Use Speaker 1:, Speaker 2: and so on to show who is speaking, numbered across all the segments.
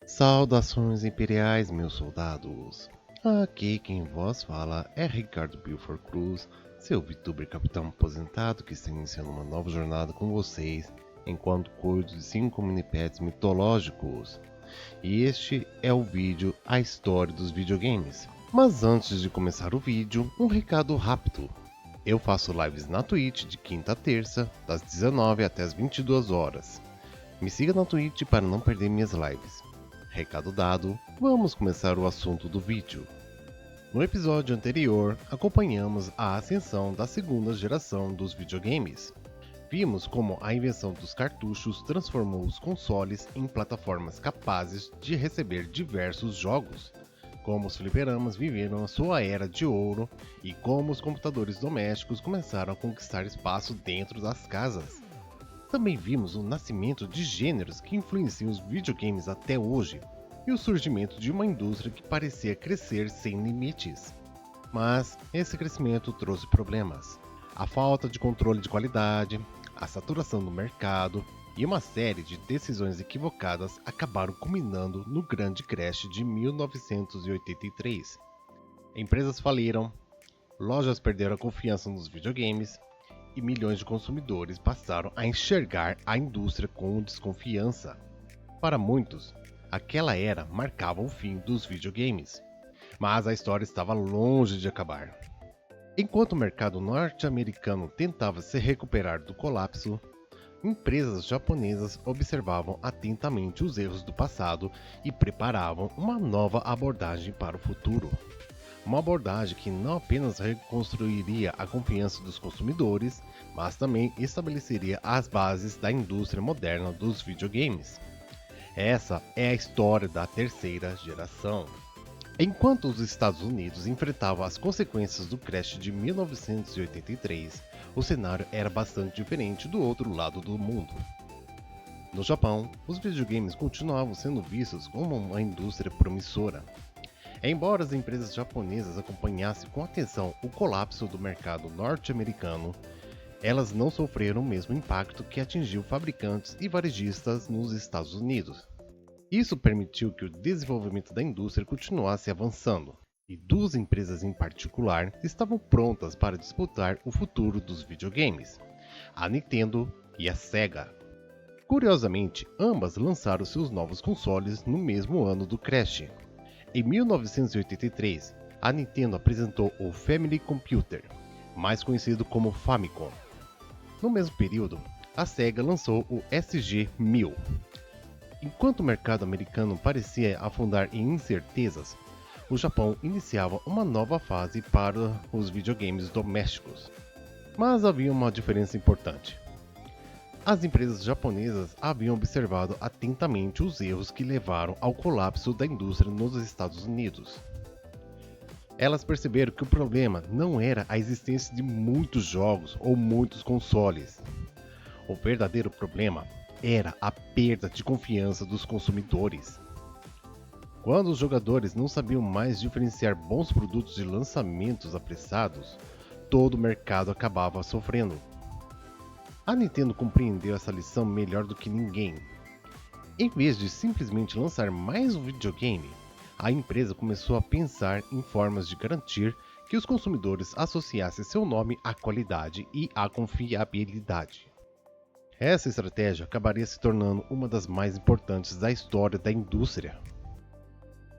Speaker 1: Saudações imperiais, meus soldados! Aqui quem vos fala é Ricardo Bilford Cruz, seu VTuber capitão aposentado que está iniciando uma nova jornada com vocês enquanto cuido de 5 mini-pets mitológicos. E este é o vídeo A História dos Videogames. Mas antes de começar o vídeo, um recado rápido. Eu faço lives na Twitch de quinta a terça, das 19 até as 22 horas. Me siga na Twitch para não perder minhas lives. Recado dado, vamos começar o assunto do vídeo. No episódio anterior, acompanhamos a ascensão da segunda geração dos videogames. Vimos como a invenção dos cartuchos transformou os consoles em plataformas capazes de receber diversos jogos, como os fliperamas viveram a sua era de ouro e como os computadores domésticos começaram a conquistar espaço dentro das casas. Também vimos o nascimento de gêneros que influenciam os videogames até hoje e o surgimento de uma indústria que parecia crescer sem limites. Mas esse crescimento trouxe problemas. A falta de controle de qualidade, a saturação do mercado e uma série de decisões equivocadas acabaram culminando no grande crash de 1983. Empresas faliram, lojas perderam a confiança nos videogames e milhões de consumidores passaram a enxergar a indústria com desconfiança. Para muitos, aquela era marcava o fim dos videogames, mas a história estava longe de acabar. Enquanto o mercado norte-americano tentava se recuperar do colapso, empresas japonesas observavam atentamente os erros do passado e preparavam uma nova abordagem para o futuro. Uma abordagem que não apenas reconstruiria a confiança dos consumidores, mas também estabeleceria as bases da indústria moderna dos videogames. Essa é a história da terceira geração. Enquanto os Estados Unidos enfrentavam as consequências do crash de 1983, o cenário era bastante diferente do outro lado do mundo. No Japão, os videogames continuavam sendo vistos como uma indústria promissora. Embora as empresas japonesas acompanhassem com atenção o colapso do mercado norte-americano, elas não sofreram o mesmo impacto que atingiu fabricantes e varejistas nos Estados Unidos. Isso permitiu que o desenvolvimento da indústria continuasse avançando, e duas empresas em particular estavam prontas para disputar o futuro dos videogames: a Nintendo e a Sega. Curiosamente, ambas lançaram seus novos consoles no mesmo ano do crash. Em 1983, a Nintendo apresentou o Family Computer, mais conhecido como Famicom. No mesmo período, a Sega lançou o SG-1000. Enquanto o mercado americano parecia afundar em incertezas, o Japão iniciava uma nova fase para os videogames domésticos. Mas havia uma diferença importante. As empresas japonesas haviam observado atentamente os erros que levaram ao colapso da indústria nos Estados Unidos. Elas perceberam que o problema não era a existência de muitos jogos ou muitos consoles. O verdadeiro problema era a perda de confiança dos consumidores. Quando os jogadores não sabiam mais diferenciar bons produtos de lançamentos apressados, todo o mercado acabava sofrendo. A Nintendo compreendeu essa lição melhor do que ninguém. Em vez de simplesmente lançar mais um videogame, a empresa começou a pensar em formas de garantir que os consumidores associassem seu nome à qualidade e à confiabilidade. Essa estratégia acabaria se tornando uma das mais importantes da história da indústria.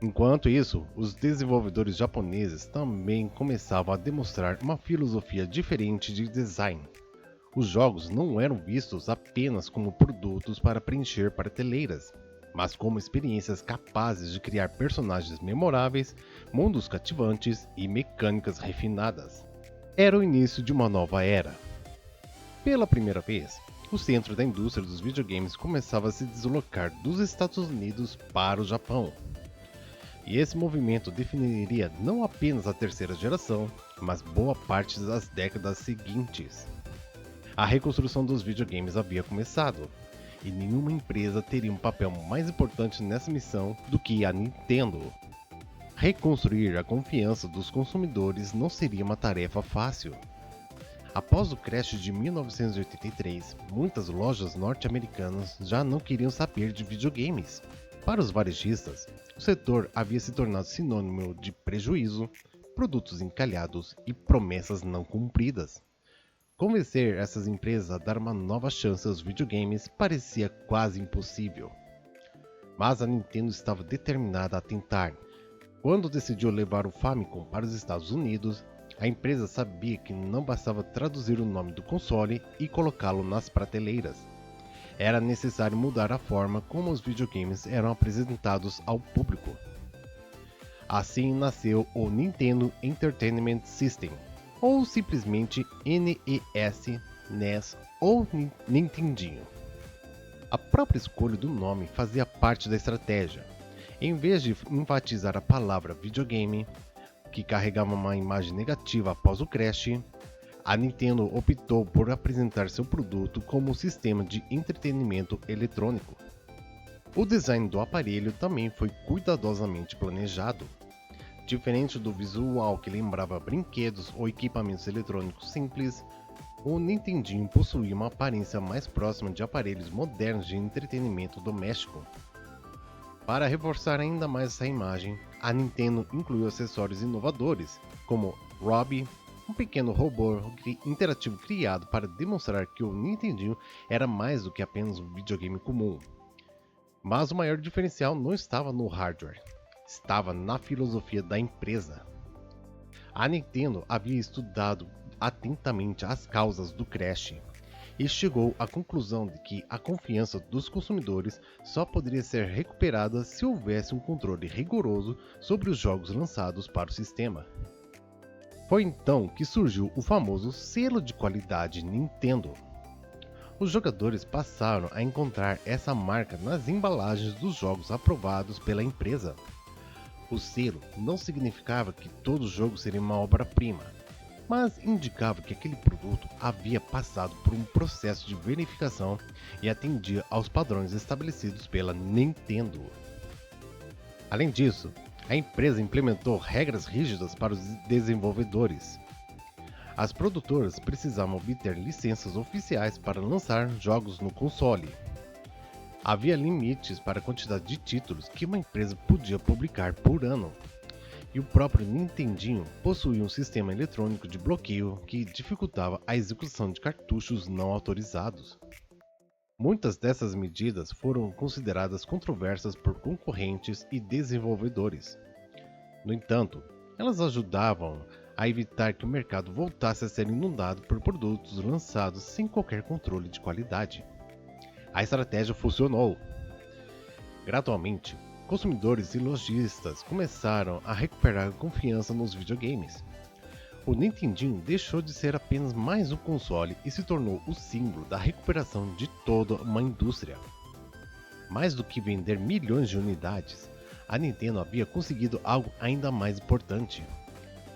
Speaker 1: Enquanto isso, os desenvolvedores japoneses também começavam a demonstrar uma filosofia diferente de design. Os jogos não eram vistos apenas como produtos para preencher prateleiras, mas como experiências capazes de criar personagens memoráveis, mundos cativantes e mecânicas refinadas. Era o início de uma nova era. Pela primeira vez, o centro da indústria dos videogames começava a se deslocar dos Estados Unidos para o Japão. E esse movimento definiria não apenas a terceira geração, mas boa parte das décadas seguintes. A reconstrução dos videogames havia começado, e nenhuma empresa teria um papel mais importante nessa missão do que a Nintendo. Reconstruir a confiança dos consumidores não seria uma tarefa fácil. Após o crash de 1983, muitas lojas norte-americanas já não queriam saber de videogames. Para os varejistas, o setor havia se tornado sinônimo de prejuízo, produtos encalhados e promessas não cumpridas. Convencer essas empresas a dar uma nova chance aos videogames parecia quase impossível. Mas a Nintendo estava determinada a tentar. Quando decidiu levar o Famicom para os Estados Unidos, a empresa sabia que não bastava traduzir o nome do console e colocá-lo nas prateleiras. Era necessário mudar a forma como os videogames eram apresentados ao público. Assim nasceu o Nintendo Entertainment System, ou simplesmente NES ou Nintendinho. A própria escolha do nome fazia parte da estratégia. Em vez de enfatizar a palavra videogame, que carregava uma imagem negativa após o crash, a Nintendo optou por apresentar seu produto como um sistema de entretenimento eletrônico. O design do aparelho também foi cuidadosamente planejado. Diferente do visual que lembrava brinquedos ou equipamentos eletrônicos simples, o Nintendinho possuía uma aparência mais próxima de aparelhos modernos de entretenimento doméstico. Para reforçar ainda mais essa imagem, a Nintendo incluiu acessórios inovadores, como Robbie, um pequeno robô interativo criado para demonstrar que o Nintendinho era mais do que apenas um videogame comum. Mas o maior diferencial não estava no hardware, estava na filosofia da empresa. A Nintendo havia estudado atentamente as causas do crash e chegou à conclusão de que a confiança dos consumidores só poderia ser recuperada se houvesse um controle rigoroso sobre os jogos lançados para o sistema. Foi então que surgiu o famoso selo de qualidade Nintendo. Os jogadores passaram a encontrar essa marca nas embalagens dos jogos aprovados pela empresa. O selo não significava que todo jogo seria uma obra-prima, mas indicava que aquele produto havia passado por um processo de verificação e atendia aos padrões estabelecidos pela Nintendo. Além disso, a empresa implementou regras rígidas para os desenvolvedores. As produtoras precisavam obter licenças oficiais para lançar jogos no console. Havia limites para a quantidade de títulos que uma empresa podia publicar por ano. E o próprio Nintendinho possuía um sistema eletrônico de bloqueio que dificultava a execução de cartuchos não autorizados. Muitas dessas medidas foram consideradas controversas por concorrentes e desenvolvedores. No entanto, elas ajudavam a evitar que o mercado voltasse a ser inundado por produtos lançados sem qualquer controle de qualidade. A estratégia funcionou. Gradualmente, consumidores e lojistas começaram a recuperar a confiança nos videogames. O Nintendinho deixou de ser apenas mais um console e se tornou o símbolo da recuperação de toda uma indústria. Mais do que vender milhões de unidades, a Nintendo havia conseguido algo ainda mais importante: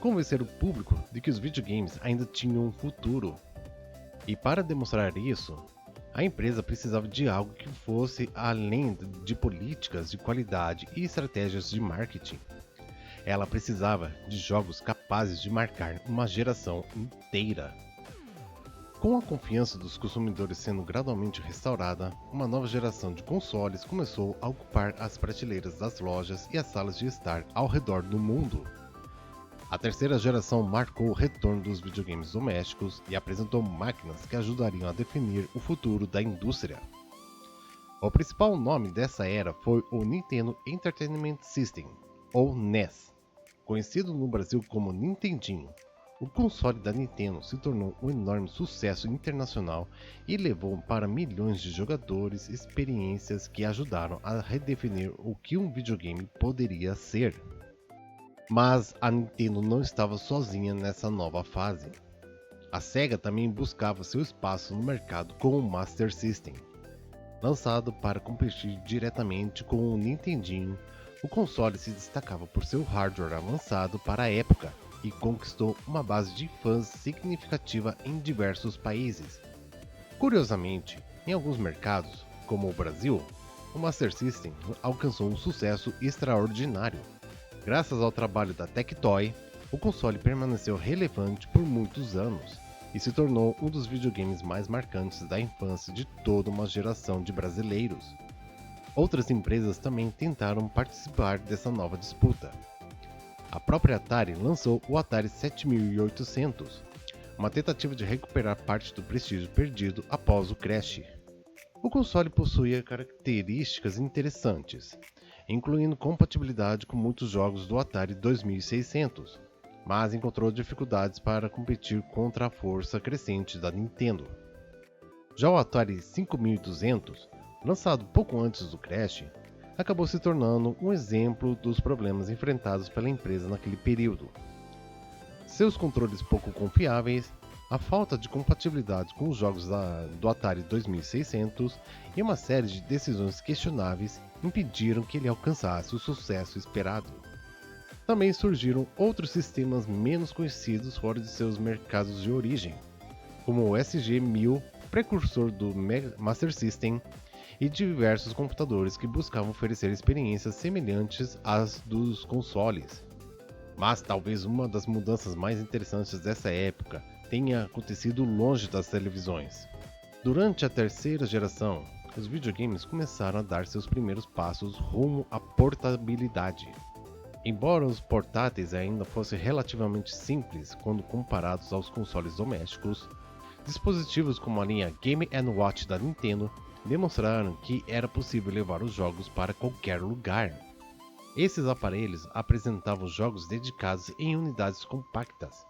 Speaker 1: convencer o público de que os videogames ainda tinham um futuro. E para demonstrar isso, a empresa precisava de algo que fosse além de políticas de qualidade e estratégias de marketing. Ela precisava de jogos capazes de marcar uma geração inteira. Com a confiança dos consumidores sendo gradualmente restaurada, uma nova geração de consoles começou a ocupar as prateleiras das lojas e as salas de estar ao redor do mundo. A terceira geração marcou o retorno dos videogames domésticos e apresentou máquinas que ajudariam a definir o futuro da indústria. O principal nome dessa era foi o Nintendo Entertainment System, ou NES. Conhecido no Brasil como Nintendinho, o console da Nintendo se tornou um enorme sucesso internacional e levou para milhões de jogadores experiências que ajudaram a redefinir o que um videogame poderia ser. Mas a Nintendo não estava sozinha nessa nova fase. A Sega também buscava seu espaço no mercado com o Master System. Lançado para competir diretamente com o Nintendinho, o console se destacava por seu hardware avançado para a época e conquistou uma base de fãs significativa em diversos países. Curiosamente, em alguns mercados, como o Brasil, o Master System alcançou um sucesso extraordinário. Graças ao trabalho da Tectoy, o console permaneceu relevante por muitos anos e se tornou um dos videogames mais marcantes da infância de toda uma geração de brasileiros. Outras empresas também tentaram participar dessa nova disputa. A própria Atari lançou o Atari 7800, uma tentativa de recuperar parte do prestígio perdido após o crash. O console possuía características interessantes, incluindo compatibilidade com muitos jogos do Atari 2600, mas encontrou dificuldades para competir contra a força crescente da Nintendo. Já o Atari 5200, lançado pouco antes do crash, acabou se tornando um exemplo dos problemas enfrentados pela empresa naquele período. Seus controles pouco confiáveis, a falta de compatibilidade com os jogos do Atari 2600 e uma série de decisões questionáveis impediram que ele alcançasse o sucesso esperado. Também surgiram outros sistemas menos conhecidos fora de seus mercados de origem, como o SG-1000, precursor do Master System, e diversos computadores que buscavam oferecer experiências semelhantes às dos consoles. Mas talvez uma das mudanças mais interessantes dessa época tenha acontecido longe das televisões. Durante a terceira geração, os videogames começaram a dar seus primeiros passos rumo à portabilidade. Embora os portáteis ainda fossem relativamente simples quando comparados aos consoles domésticos, dispositivos como a linha Game & Watch da Nintendo demonstraram que era possível levar os jogos para qualquer lugar. Esses aparelhos apresentavam jogos dedicados em unidades compactas,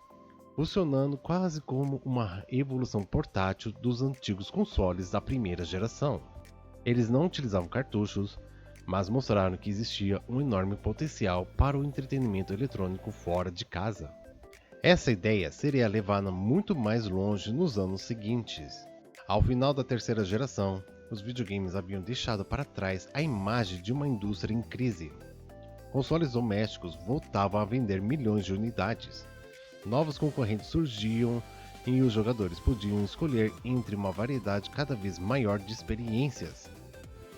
Speaker 1: funcionando quase como uma evolução portátil dos antigos consoles da primeira geração. Eles não utilizavam cartuchos, mas mostraram que existia um enorme potencial para o entretenimento eletrônico fora de casa. Essa ideia seria levada muito mais longe nos anos seguintes. Ao final da terceira geração, os videogames haviam deixado para trás a imagem de uma indústria em crise. Consoles domésticos voltavam a vender milhões de unidades. Novos concorrentes surgiam e os jogadores podiam escolher entre uma variedade cada vez maior de experiências.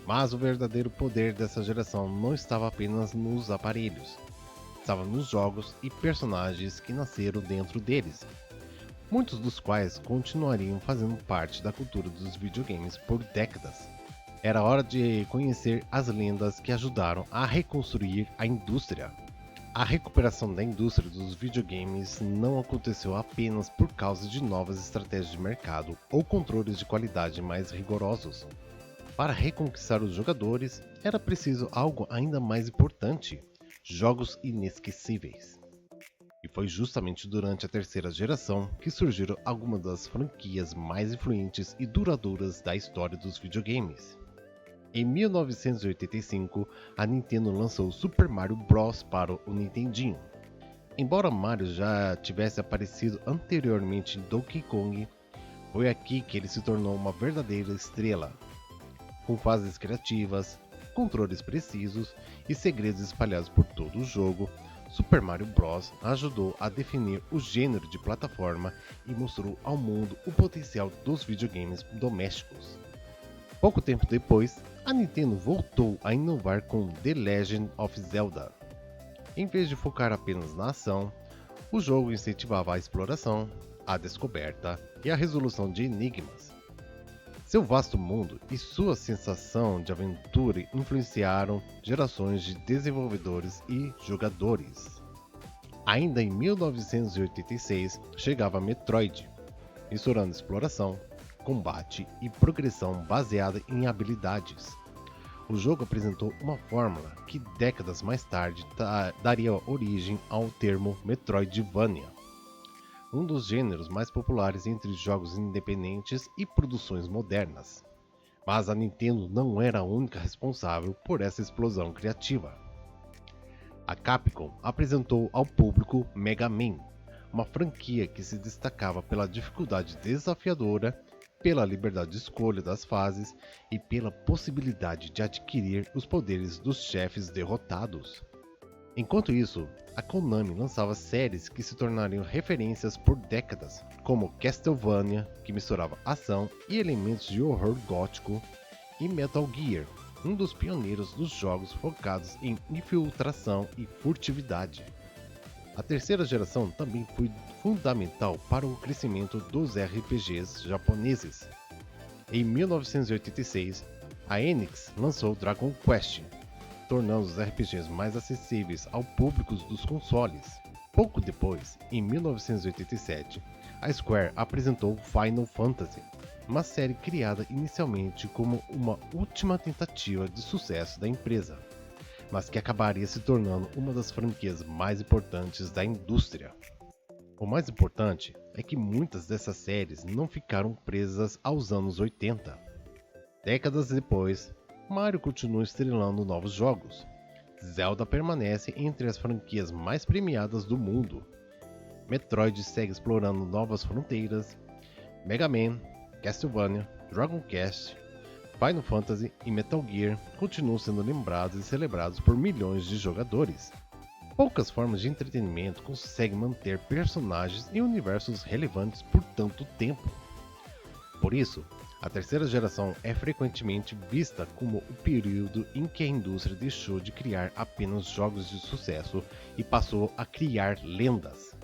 Speaker 1: Mas o verdadeiro poder dessa geração não estava apenas nos aparelhos, estava nos jogos e personagens que nasceram dentro deles, muitos dos quais continuariam fazendo parte da cultura dos videogames por décadas. Era hora de conhecer as lendas que ajudaram a reconstruir a indústria. A recuperação da indústria dos videogames não aconteceu apenas por causa de novas estratégias de mercado ou controles de qualidade mais rigorosos. Para reconquistar os jogadores, era preciso algo ainda mais importante: jogos inesquecíveis. E foi justamente durante a terceira geração que surgiram algumas das franquias mais influentes e duradouras da história dos videogames. Em 1985, a Nintendo lançou Super Mario Bros. Para o Nintendinho. Embora Mario já tivesse aparecido anteriormente em Donkey Kong, foi aqui que ele se tornou uma verdadeira estrela. Com fases criativas, controles precisos e segredos espalhados por todo o jogo, Super Mario Bros. Ajudou a definir o gênero de plataforma e mostrou ao mundo o potencial dos videogames domésticos. Pouco tempo depois, a Nintendo voltou a inovar com The Legend of Zelda. Em vez de focar apenas na ação, o jogo incentivava a exploração, a descoberta e a resolução de enigmas. Seu vasto mundo e sua sensação de aventura influenciaram gerações de desenvolvedores e jogadores. Ainda em 1986, chegava Metroid, misturando exploração, combate e progressão baseada em habilidades. O jogo apresentou uma fórmula que décadas mais tarde daria origem ao termo Metroidvania, um dos gêneros mais populares entre jogos independentes e produções modernas. Mas a Nintendo não era a única responsável por essa explosão criativa. A Capcom apresentou ao público Mega Man, uma franquia que se destacava pela dificuldade desafiadora, pela liberdade de escolha das fases e pela possibilidade de adquirir os poderes dos chefes derrotados. Enquanto isso, a Konami lançava séries que se tornariam referências por décadas, como Castlevania, que misturava ação e elementos de horror gótico, e Metal Gear, um dos pioneiros dos jogos focados em infiltração e furtividade. A terceira geração também foi fundamental para o crescimento dos RPGs japoneses. Em 1986, A Enix lançou Dragon Quest, tornando os RPGs mais acessíveis ao público dos consoles. Pouco depois, em 1987, a Square apresentou Final Fantasy, uma série criada inicialmente como uma última tentativa de sucesso da empresa, mas que acabaria se tornando uma das franquias mais importantes da indústria. O mais importante é que muitas dessas séries não ficaram presas aos anos 80. Décadas depois, Mario continua estrelando novos jogos. Zelda permanece entre as franquias mais premiadas do mundo. Metroid segue explorando novas fronteiras. Mega Man, Castlevania, Dragon Quest, Final Fantasy e Metal Gear continuam sendo lembrados e celebrados por milhões de jogadores. Poucas formas de entretenimento conseguem manter personagens e universos relevantes por tanto tempo. Por isso, a terceira geração é frequentemente vista como o período em que a indústria deixou de criar apenas jogos de sucesso e passou a criar lendas.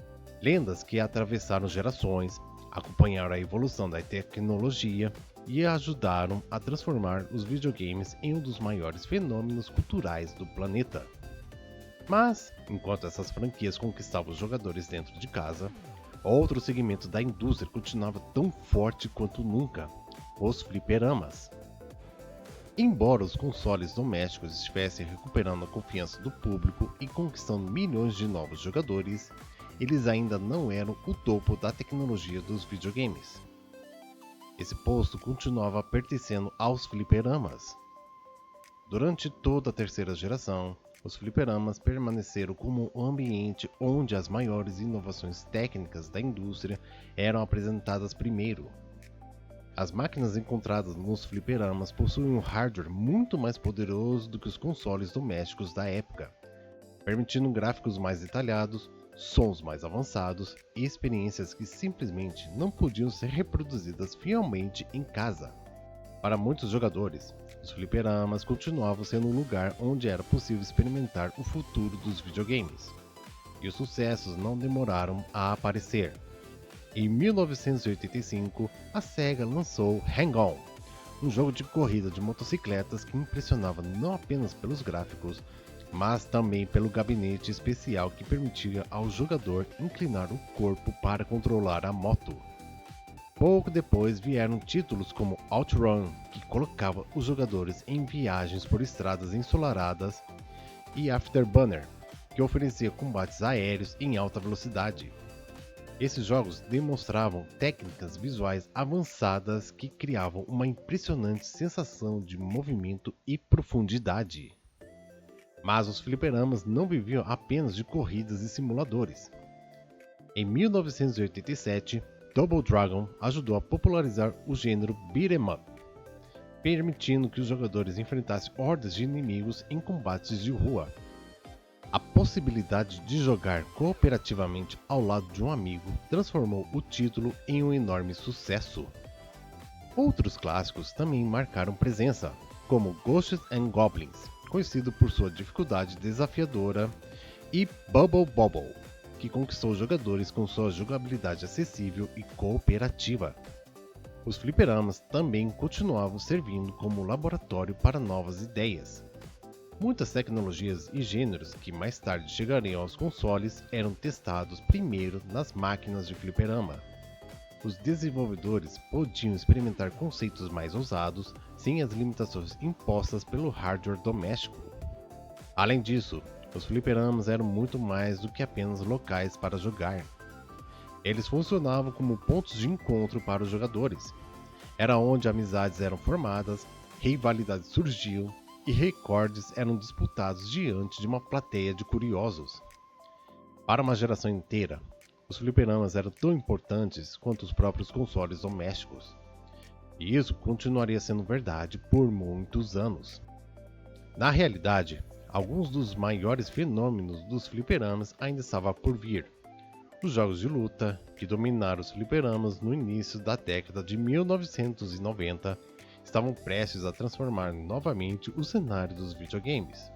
Speaker 1: Lendas que atravessaram gerações, acompanharam a evolução da tecnologia e ajudaram a transformar os videogames em um dos maiores fenômenos culturais do planeta. Mas, enquanto essas franquias conquistavam os jogadores dentro de casa, outro segmento da indústria continuava tão forte quanto nunca: os fliperamas. Embora os consoles domésticos estivessem recuperando a confiança do público e conquistando milhões de novos jogadores, eles ainda não eram o topo da tecnologia dos videogames. Esse posto continuava pertencendo aos fliperamas. Durante toda a terceira geração, os fliperamas permaneceram como um ambiente onde as maiores inovações técnicas da indústria eram apresentadas primeiro. As máquinas encontradas nos fliperamas possuem um hardware muito mais poderoso do que os consoles domésticos da época, permitindo gráficos mais detalhados, sons mais avançados e experiências que simplesmente não podiam ser reproduzidas fielmente em casa. Para muitos jogadores, os fliperamas continuavam sendo um lugar onde era possível experimentar o futuro dos videogames, e os sucessos não demoraram a aparecer. Em 1985, a Sega lançou Hang-On, um jogo de corrida de motocicletas que impressionava não apenas pelos gráficos, mas também pelo gabinete especial que permitia ao jogador inclinar o corpo para controlar a moto. Pouco depois vieram títulos como OutRun, que colocava os jogadores em viagens por estradas ensolaradas, e Afterburner, que oferecia combates aéreos em alta velocidade. Esses jogos demonstravam técnicas visuais avançadas que criavam uma impressionante sensação de movimento e profundidade. Mas os fliperamas não viviam apenas de corridas e simuladores. Em 1987, Double Dragon ajudou a popularizar o gênero beat'em up, permitindo que os jogadores enfrentassem hordas de inimigos em combates de rua. A possibilidade de jogar cooperativamente ao lado de um amigo transformou o título em um enorme sucesso. Outros clássicos também marcaram presença, como Ghosts and Goblins, conhecido por sua dificuldade desafiadora, e Bubble Bobble, que conquistou jogadores com sua jogabilidade acessível e cooperativa. Os fliperamas também continuavam servindo como laboratório para novas ideias. Muitas tecnologias e gêneros que mais tarde chegariam aos consoles eram testados primeiro nas máquinas de fliperama. Os desenvolvedores podiam experimentar conceitos mais ousados sem as limitações impostas pelo hardware doméstico. Além disso, os fliperamas eram muito mais do que apenas locais para jogar. Eles funcionavam como pontos de encontro para os jogadores. Era onde amizades eram formadas, rivalidades surgiam e recordes eram disputados diante de uma plateia de curiosos. Para uma geração inteira, os fliperamas eram tão importantes quanto os próprios consoles domésticos. E isso continuaria sendo verdade por muitos anos. Na realidade, alguns dos maiores fenômenos dos fliperamas ainda estavam por vir. Os jogos de luta, que dominaram os fliperamas no início da década de 1990, estavam prestes a transformar novamente o cenário dos videogames.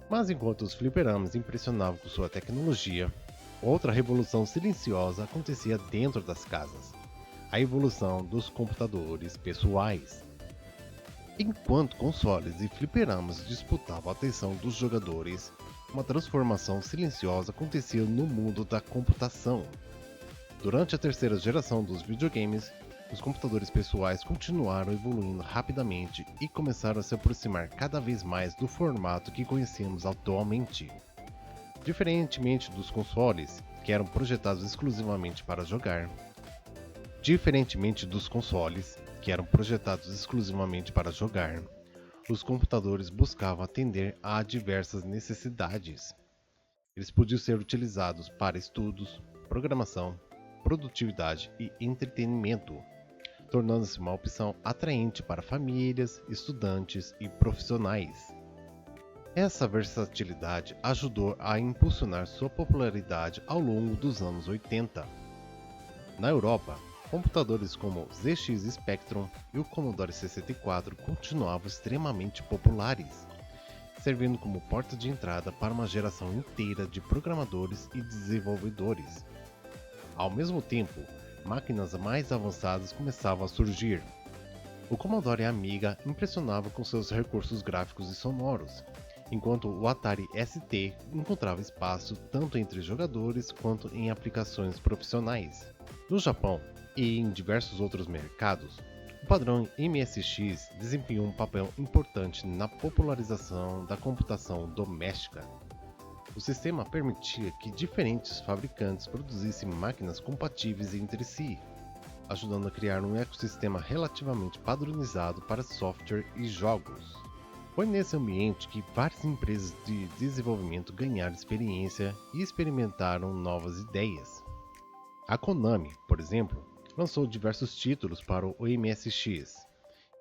Speaker 1: Mas enquanto os fliperamas impressionavam com sua tecnologia, outra revolução silenciosa acontecia dentro das casas: a evolução dos computadores pessoais. Enquanto consoles e fliperamas disputavam a atenção dos jogadores, uma transformação silenciosa acontecia no mundo da computação. Durante a terceira geração dos videogames, os computadores pessoais continuaram evoluindo rapidamente e começaram a se aproximar cada vez mais do formato que conhecemos atualmente. Diferentemente dos consoles, que eram projetados exclusivamente para jogar, os computadores buscavam atender a diversas necessidades. Eles podiam ser utilizados para estudos, programação, produtividade e entretenimento, tornando-se uma opção atraente para famílias, estudantes e profissionais. Essa versatilidade ajudou a impulsionar sua popularidade ao longo dos anos 80. Na Europa, computadores como o ZX Spectrum e o Commodore 64 continuavam extremamente populares, servindo como porta de entrada para uma geração inteira de programadores e desenvolvedores. Ao mesmo tempo, máquinas mais avançadas começavam a surgir. O Commodore Amiga impressionava com seus recursos gráficos e sonoros, enquanto o Atari ST encontrava espaço tanto entre jogadores quanto em aplicações profissionais. No Japão e em diversos outros mercados, o padrão MSX desempenhou um papel importante na popularização da computação doméstica. O sistema permitia que diferentes fabricantes produzissem máquinas compatíveis entre si, ajudando a criar um ecossistema relativamente padronizado para software e jogos. Foi nesse ambiente que várias empresas de desenvolvimento ganharam experiência e experimentaram novas ideias. A Konami, por exemplo, lançou diversos títulos para o MSX,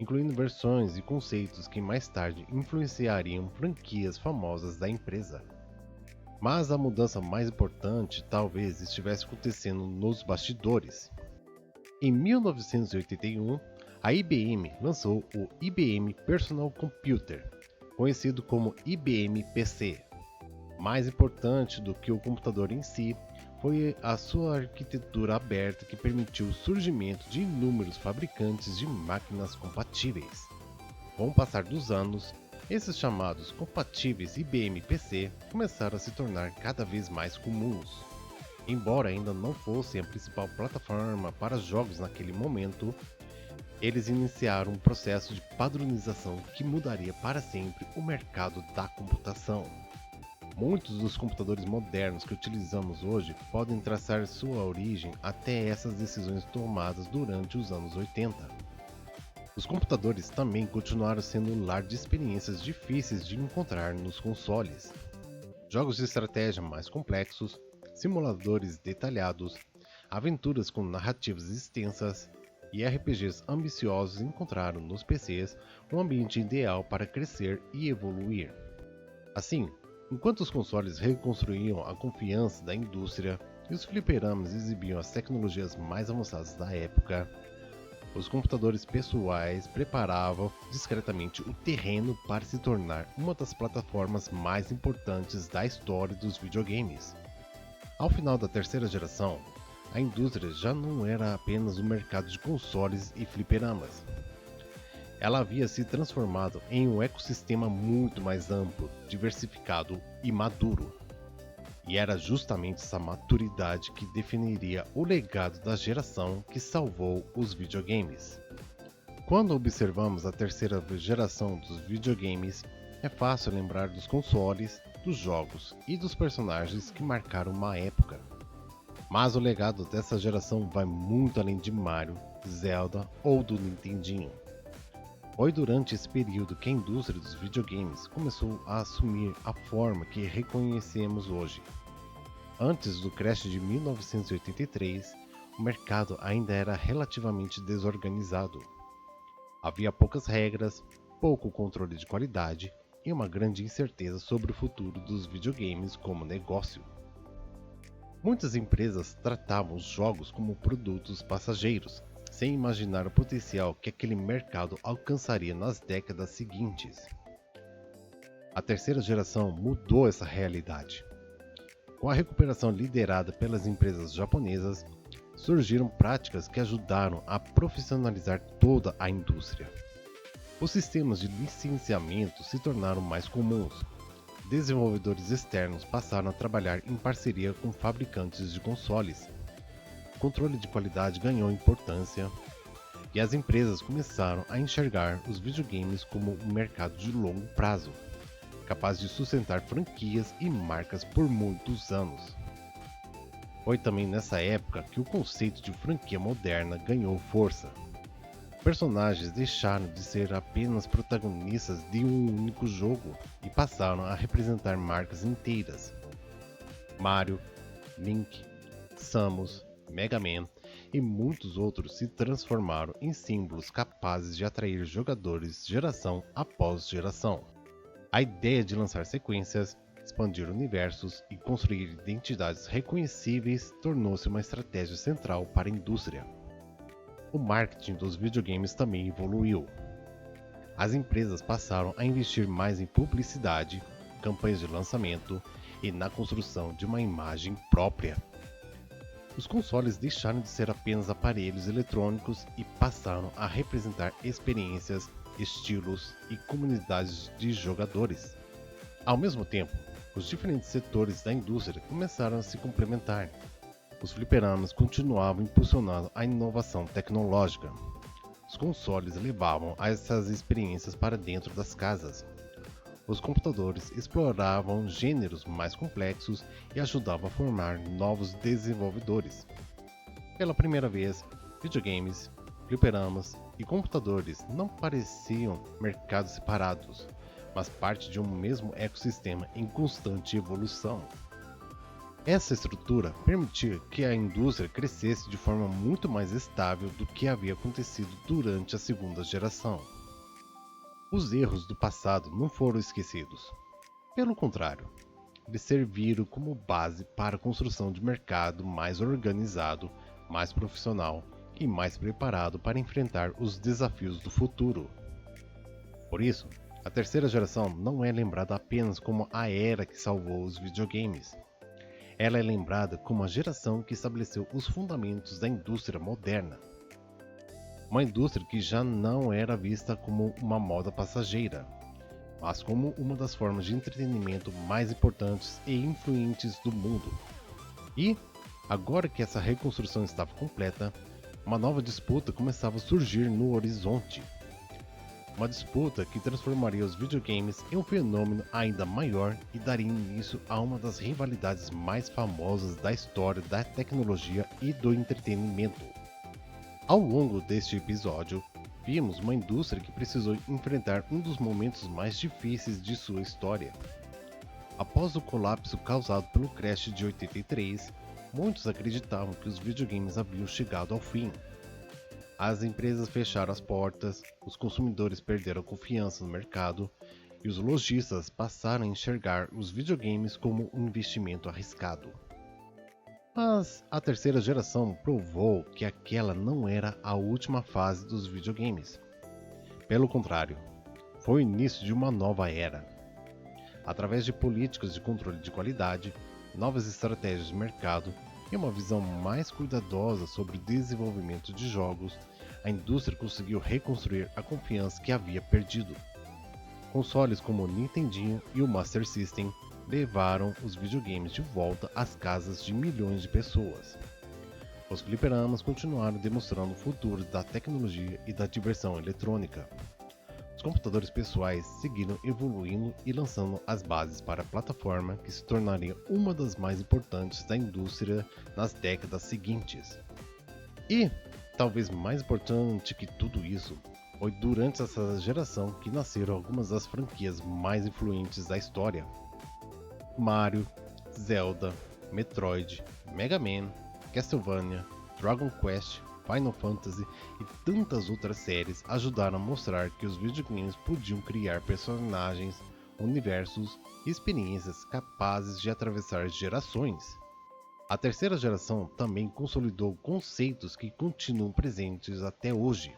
Speaker 1: incluindo versões e conceitos que mais tarde influenciariam franquias famosas da empresa. Mas a mudança mais importante talvez estivesse acontecendo nos bastidores. Em 1981, a IBM lançou o IBM Personal Computer, conhecido como IBM PC. Mais importante do que o computador em si, foi a sua arquitetura aberta que permitiu o surgimento de inúmeros fabricantes de máquinas compatíveis. Com o passar dos anos, esses chamados compatíveis IBM PC começaram a se tornar cada vez mais comuns. Embora ainda não fossem a principal plataforma para jogos naquele momento, eles iniciaram um processo de padronização que mudaria para sempre o mercado da computação. Muitos dos computadores modernos que utilizamos hoje podem traçar sua origem até essas decisões tomadas durante os anos 80. Os computadores também continuaram sendo um lar de experiências difíceis de encontrar nos consoles. Jogos de estratégia mais complexos, simuladores detalhados, aventuras com narrativas extensas e RPGs ambiciosos encontraram nos PCs um ambiente ideal para crescer e evoluir. Assim, enquanto os consoles reconstruíam a confiança da indústria e os fliperamas exibiam as tecnologias mais avançadas da época, os computadores pessoais preparavam discretamente o terreno para se tornar uma das plataformas mais importantes da história dos videogames. Ao final da terceira geração, a indústria já não era apenas um mercado de consoles e fliperamas. Ela havia se transformado em um ecossistema muito mais amplo, diversificado e maduro. E era justamente essa maturidade que definiria o legado da geração que salvou os videogames. Quando observamos a terceira geração dos videogames, é fácil lembrar dos consoles, dos jogos e dos personagens que marcaram uma época. Mas o legado dessa geração vai muito além de Mario, Zelda ou do Nintendinho. Foi durante esse período que a indústria dos videogames começou a assumir a forma que reconhecemos hoje. Antes do crash de 1983, o mercado ainda era relativamente desorganizado. Havia poucas regras, pouco controle de qualidade e uma grande incerteza sobre o futuro dos videogames como negócio. Muitas empresas tratavam os jogos como produtos passageiros, sem imaginar o potencial que aquele mercado alcançaria nas décadas seguintes. A terceira geração mudou essa realidade. Com a recuperação liderada pelas empresas japonesas, surgiram práticas que ajudaram a profissionalizar toda a indústria. Os sistemas de licenciamento se tornaram mais comuns. Desenvolvedores externos passaram a trabalhar em parceria com fabricantes de consoles. O controle de qualidade ganhou importância e as empresas começaram a enxergar os videogames como um mercado de longo prazo, capaz de sustentar franquias e marcas por muitos anos. Foi também nessa época que o conceito de franquia moderna ganhou força. Personagens deixaram de ser apenas protagonistas de um único jogo e passaram a representar marcas inteiras. Mario, Link, Samus, Mega Man e muitos outros se transformaram em símbolos capazes de atrair jogadores geração após geração. A ideia de lançar sequências, expandir universos e construir identidades reconhecíveis tornou-se uma estratégia central para a indústria. O marketing dos videogames também evoluiu. As empresas passaram a investir mais em publicidade, campanhas de lançamento e na construção de uma imagem própria. Os consoles deixaram de ser apenas aparelhos eletrônicos e passaram a representar experiências, estilos e comunidades de jogadores. Ao mesmo tempo, os diferentes setores da indústria começaram a se complementar. Os fliperamas continuavam impulsionando a inovação tecnológica. Os consoles levavam essas experiências para dentro das casas. Os computadores exploravam gêneros mais complexos e ajudavam a formar novos desenvolvedores. Pela primeira vez, videogames, fliperamas e computadores não pareciam mercados separados, mas parte de um mesmo ecossistema em constante evolução. Essa estrutura permitia que a indústria crescesse de forma muito mais estável do que havia acontecido durante a segunda geração. Os erros do passado não foram esquecidos. Pelo contrário, eles serviram como base para a construção de mercado mais organizado, mais profissional e mais preparado para enfrentar os desafios do futuro. Por isso, a terceira geração não é lembrada apenas como a era que salvou os videogames. Ela é lembrada como a geração que estabeleceu os fundamentos da indústria moderna. Uma indústria que já não era vista como uma moda passageira, mas como uma das formas de entretenimento mais importantes e influentes do mundo. E, agora que essa reconstrução estava completa, uma nova disputa começava a surgir no horizonte. Uma disputa que transformaria os videogames em um fenômeno ainda maior e daria início a uma das rivalidades mais famosas da história da tecnologia e do entretenimento. Ao longo deste episódio, vimos uma indústria que precisou enfrentar um dos momentos mais difíceis de sua história. Após o colapso causado pelo crash de 83, muitos acreditavam que os videogames haviam chegado ao fim. As empresas fecharam as portas, os consumidores perderam a confiança no mercado e os lojistas passaram a enxergar os videogames como um investimento arriscado. Mas a terceira geração provou que aquela não era a última fase dos videogames. Pelo contrário, foi o início de uma nova era. Através de políticas de controle de qualidade, novas estratégias de mercado e uma visão mais cuidadosa sobre o desenvolvimento de jogos, a indústria conseguiu reconstruir a confiança que havia perdido. Consoles como o Nintendinho e o Master System levaram os videogames de volta às casas de milhões de pessoas. Os fliperamas continuaram demonstrando o futuro da tecnologia e da diversão eletrônica. Os computadores pessoais seguiram evoluindo e lançando as bases para a plataforma que se tornaria uma das mais importantes da indústria nas décadas seguintes. E, talvez mais importante que tudo isso, foi durante essa geração que nasceram algumas das franquias mais influentes da história. Mario, Zelda, Metroid, Mega Man, Castlevania, Dragon Quest, Final Fantasy e tantas outras séries ajudaram a mostrar que os videogames podiam criar personagens, universos e experiências capazes de atravessar gerações. A terceira geração também consolidou conceitos que continuam presentes até hoje: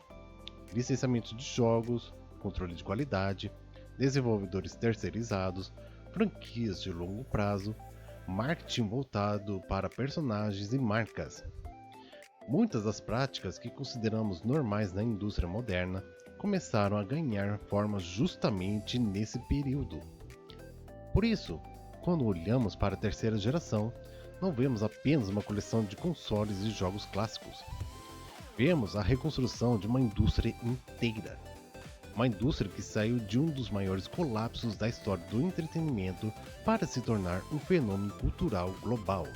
Speaker 1: licenciamento de jogos, controle de qualidade, desenvolvedores terceirizados, franquias de longo prazo, marketing voltado para personagens e marcas. Muitas das práticas que consideramos normais na indústria moderna começaram a ganhar forma justamente nesse período. Por isso, quando olhamos para a terceira geração, não vemos apenas uma coleção de consoles e jogos clássicos. Vemos a reconstrução de uma indústria inteira. Uma indústria que saiu de um dos maiores colapsos da história do entretenimento para se tornar um fenômeno cultural global.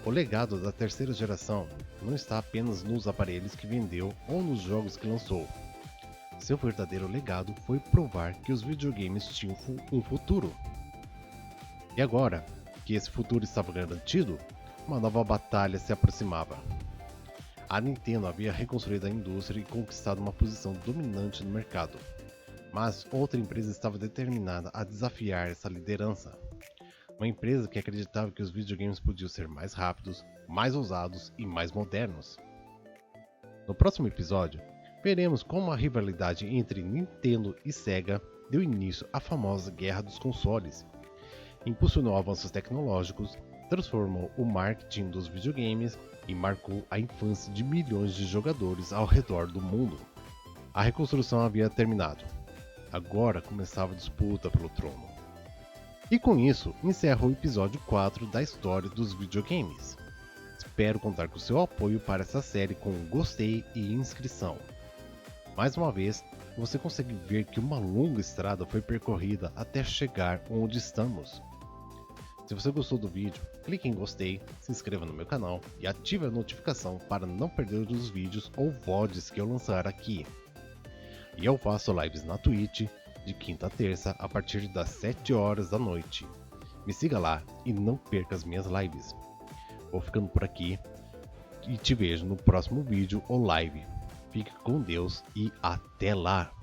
Speaker 1: O legado da terceira geração não está apenas nos aparelhos que vendeu ou nos jogos que lançou. Seu verdadeiro legado foi provar que os videogames tinham um futuro. E agora que esse futuro estava garantido, uma nova batalha se aproximava. A Nintendo havia reconstruído a indústria e conquistado uma posição dominante no mercado, mas outra empresa estava determinada a desafiar essa liderança. Uma empresa que acreditava que os videogames podiam ser mais rápidos, mais ousados e mais modernos. No próximo episódio, veremos como a rivalidade entre Nintendo e Sega deu início à famosa Guerra dos Consoles, impulsionou avanços tecnológicos, transformou o marketing dos videogames e marcou a infância de milhões de jogadores ao redor do mundo. A reconstrução havia terminado. Agora começava a disputa pelo trono. E com isso, encerro o episódio 4 da história dos videogames. Espero contar com seu apoio para essa série com gostei e inscrição. Mais uma vez, você consegue ver que uma longa estrada foi percorrida até chegar onde estamos. Se você gostou do vídeo, clique em gostei, se inscreva no meu canal e ative a notificação para não perder os vídeos ou VODs que eu lançar aqui. E eu faço lives na Twitch de quinta a terça a partir das 7 horas da noite. Me siga lá e não perca as minhas lives. Vou ficando por aqui e te vejo no próximo vídeo ou live. Fique com Deus e até lá!